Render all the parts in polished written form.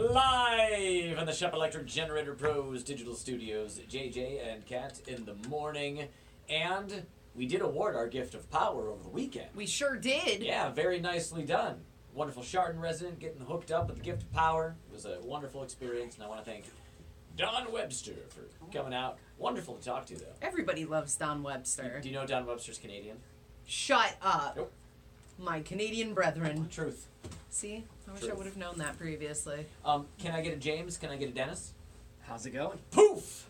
Live in the Shep Electric Generator Pros Digital Studios, JJ and Kat in the morning. And we did award our gift of power over the weekend. We sure did. Yeah, very nicely done. Wonderful Chardon resident getting hooked up with the gift of power. It was a wonderful experience, and I want to thank Don Webster for coming out. Wonderful to talk to, though. Everybody loves Don Webster. Do you know Don Webster's Canadian? Shut up. Nope. My Canadian brethren. Truth. See? I wish Truth. I would have known that previously. Can I get a James? Can I get a Dennis? How's it going? Poof!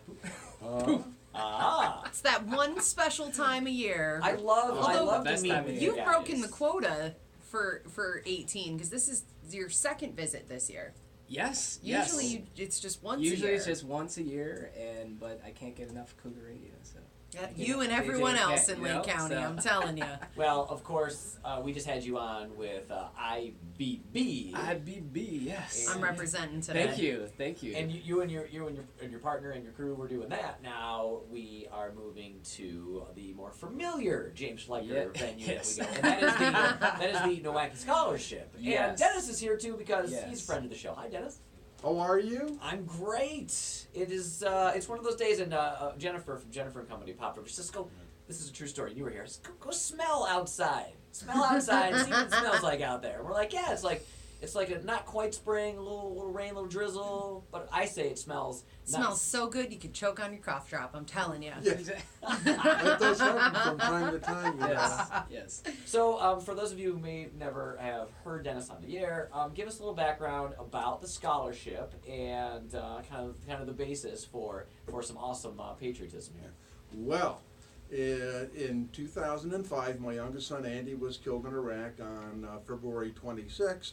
Poof. Ah! It's that one special time of year. I love the to meet best time with of you You've guys. broken the quota for 18, because this is your second visit this year. Yes. Usually it's just once a Usually year. it's just once a year, but I can't get enough Cougar radio, so. You and everyone else in Lake County, I'm telling you. Well, of course, we just had you on with IBB. IBB, yes. I'm representing today. Thank you. And you and your partner and your crew were doing that. Now we are moving to the more familiar James Schleicher venue Yes. that we go, and that is the Nowacki Scholarship. Yes. And Dennis is here too because Yes. he's a friend of the show. Hi, Dennis. How are you? I'm great. It is. It's one of those days, and Jennifer from Jennifer and Company popped over. She says, "Go. This is a true story. You were here. Says, go smell outside. Smell outside. And see what it smells like out there." And we're like, "Yeah, it's like a not quite spring, a little rain, a little drizzle." But I say it smells. It smells so good you could choke on your cough drop, I'm telling you. Yeah, that does happen from time to time. You know. Yes. So, for those of you who may never have heard Dennis on the air, give us a little background about the scholarship and kind of the basis for some awesome patriotism here. Well, in 2005, my youngest son Andy was killed in Iraq on February 26th.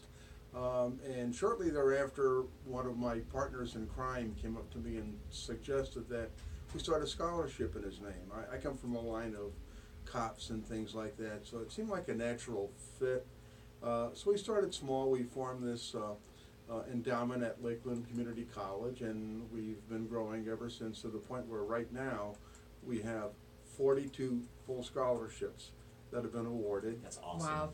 And shortly thereafter, one of my partners in crime came up to me and suggested that we start a scholarship in his name. I come from a line of cops and things like that, so it seemed like a natural fit. So we started small. We formed this endowment at Lakeland Community College, and we've been growing ever since, to the point where right now we have 42 full scholarships that have been awarded. That's awesome. Wow.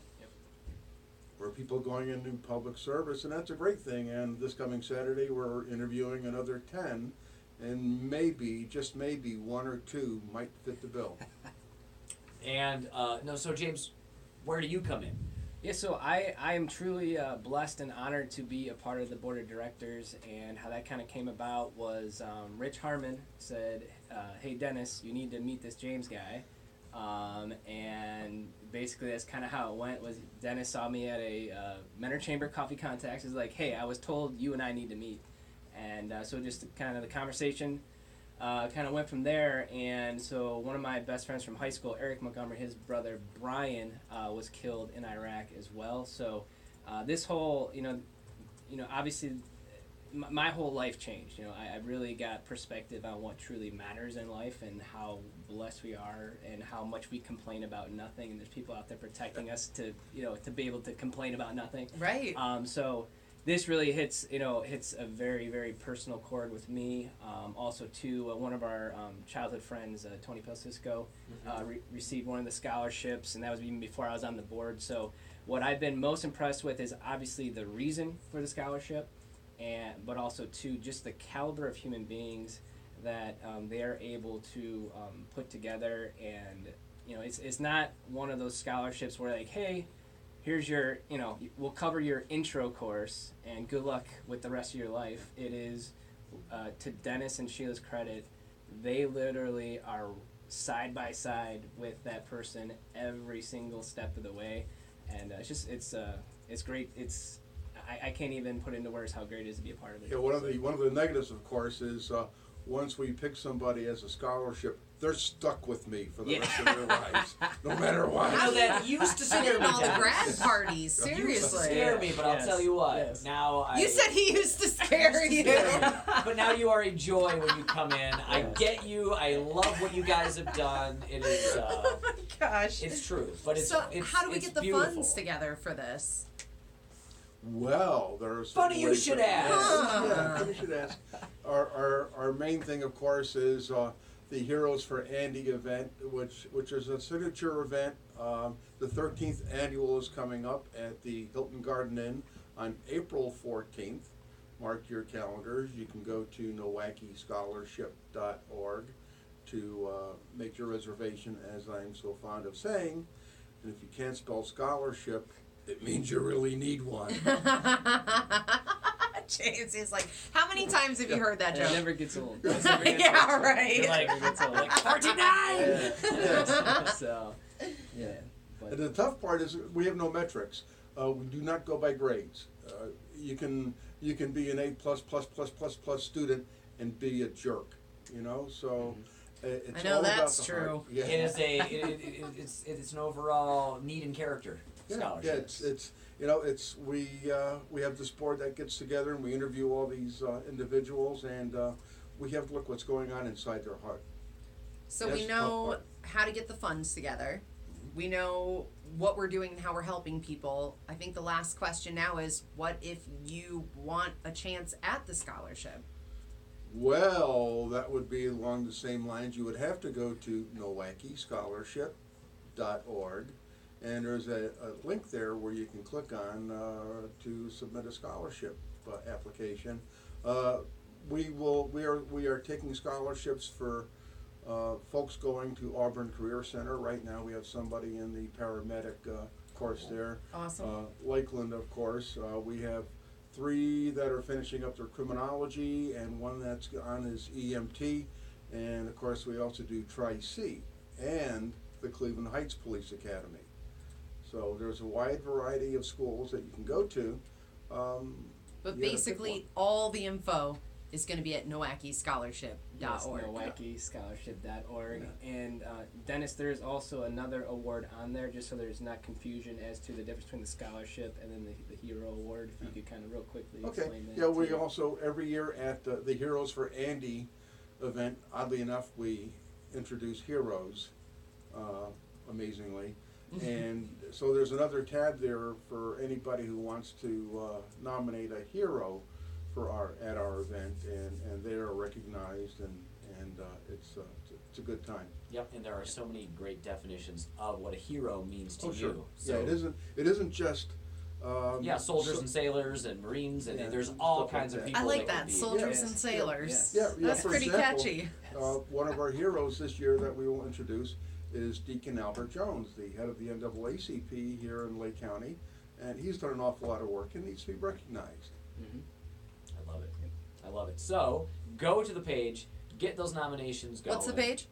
For people going into public service, and that's a great thing. And this coming Saturday, we're interviewing another 10, and maybe, just maybe, one or two might fit the bill. And so James, where do you come in? Yeah, so I am truly blessed and honored to be a part of the board of directors, and how that kind of came about was Rich Harmon said, "Hey Dennis, you need to meet this James guy," and basically that's kind of how it went. Was Dennis saw me at a Mentor Chamber Coffee Contacts. He's like, "Hey, I was told you and I need to meet," and so just kind of the conversation kind of went from there. And so one of my best friends from high school, Eric Montgomery, his brother Brian was killed in Iraq as well. So this whole, obviously my whole life changed. I really got perspective on what truly matters in life, and how blessed we are, and how much we complain about nothing, and there's people out there protecting us to be able to complain about nothing. Right. So this really hits a very, very personal chord with me. Also, too, one of our childhood friends, Tony Pelcisco, received one of the scholarships, and that was even before I was on the board. So what I've been most impressed with is obviously the reason for the scholarship, but also, too, just the caliber of human beings that they are able to put together. And it's not one of those scholarships where, like, hey, here's your, we'll cover your intro course and good luck with the rest of your life. It is, to Dennis and Sheila's credit, they literally are side by side with that person every single step of the way. And it's great. I can't even put into words how great it is to be a part of it. Yeah, one of the negatives, of course, is once we pick somebody as a scholarship, they're stuck with me for the rest of their lives, no matter what. That used to scare me. all the Dennis. grad parties, Used to seriously. scare me, but I'll tell you what. Yes. Now You said he used to scare you. But now you are a joy when you come in. I get you. I love what you guys have done. It is. Oh my gosh. It's true, but it's. So it's how do we it's get the beautiful. funds together for this? Well, there's Funny you should ask. Yeah, funny you should ask. Our main thing, of course, is the Heroes for Andy event, which is a signature event. The 13th annual is coming up at the Hilton Garden Inn on April 14th. mark your calendars. You can go to nowackischolarship.org to make your reservation, as I'm so fond of saying. And if you can't spell scholarship, it means you really need one. James is like, how many times have you heard that It joke? never gets old. Yeah, right. You're like, Never gets old. like 49! So, yeah. But And the tough part is we have no metrics. We do not go by grades. You can be an A plus student and be a jerk, you know. So it's I know all that's about the heart. true. Yeah. It is it's an overall need and character scholarship. Yeah, it's you know, we have this board that gets together and we interview all these individuals, and we have to look what's going on inside their heart. So That's we the tough know part. how to get the funds together. We know what we're doing and how we're helping people. I think the last question now is, what if you want a chance at the scholarship? Well, that would be along the same lines. You would have to go to Nowacki.org, and there's a link there where you can click on to submit a scholarship application. We are taking scholarships for folks going to Auburn Career Center. Right now we have somebody in the paramedic course there. Awesome. Lakeland, of course. We have 3 that are finishing up their criminology, and 1 that's on his EMT. And of course we also do Tri-C and the Cleveland Heights Police Academy. So there's a wide variety of schools that you can go to. But you gotta pick basically, all the info is going to be at nowackischolarship.org. yes, nowackischolarship.org. And Dennis, there's also another award on there, just so there's not confusion as to the difference between the scholarship and then the hero award. If you could kind of real quickly explain that. Yeah, we too. also, every year at the Heroes for Andy event, oddly enough, we introduce heroes, amazingly. And so there's another tab there for anybody who wants to nominate a hero for at our event, and they are recognized, and it's a good time. Yep, and there are so many great definitions of what a hero means to Oh, you. sure. So, Yeah, it isn't just soldiers and sailors and Marines, and Yeah, there's and all stuff like kinds of that. people. I like that that, could be. soldiers Yeah. and sailors. Yeah, That's for pretty example, catchy. One of our heroes this year that we will introduce is Deacon Albert Jones, the head of the NAACP here in Lake County, and he's done an awful lot of work and needs to be recognized. Mhm. I love it. I love it. So go to the page, get those nominations going. What's the page?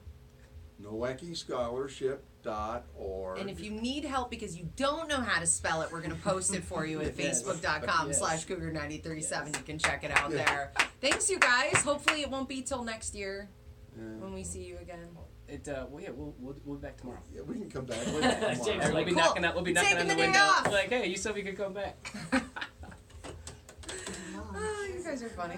Nowackischolarship.org. And if you need help because you don't know how to spell it, we're going to post it for you at Yes. facebook.com/Cougar9037. Yes. You can check it out Yeah. there. Thanks, you guys. Hopefully it won't be till next year Yeah. when we see you again. We'll be back tomorrow. Yeah, we can come back. James, We'll like, be cool. knocking on Taking the the day window. off. Like, hey, you said we could come back. Oh, you guys are funny.